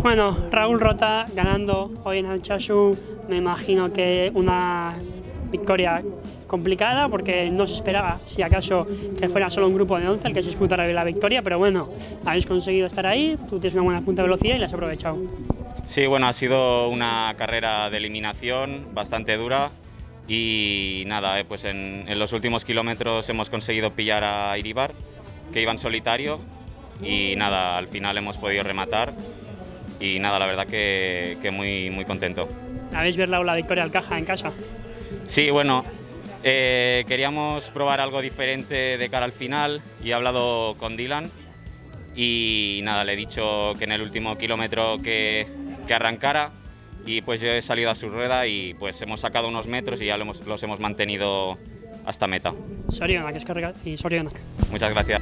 Bueno, Raúl Rota ganando hoy en Alchazu, me imagino que una victoria complicada porque no se esperaba, si acaso, que fuera solo un grupo de 11 el que se disputara la victoria, pero bueno, habéis conseguido estar ahí, tú tienes una buena punta de velocidad y la has aprovechado. Sí, bueno, ha sido una carrera de eliminación bastante dura y nada, pues en los últimos kilómetros hemos conseguido pillar a Iribar, que iba en solitario, y nada, al final hemos podido rematar y nada, la verdad que muy contento. ¿Habéis ver la victoria al Caja en casa? Sí, bueno, queríamos probar algo diferente de cara al final y he hablado con Dylan y nada, le he dicho que en el último kilómetro que arrancara y pues yo he salido a su rueda y pues hemos sacado unos metros y ya los hemos mantenido hasta meta. Sorionak, eskerrik y Sorionak. Muchas gracias.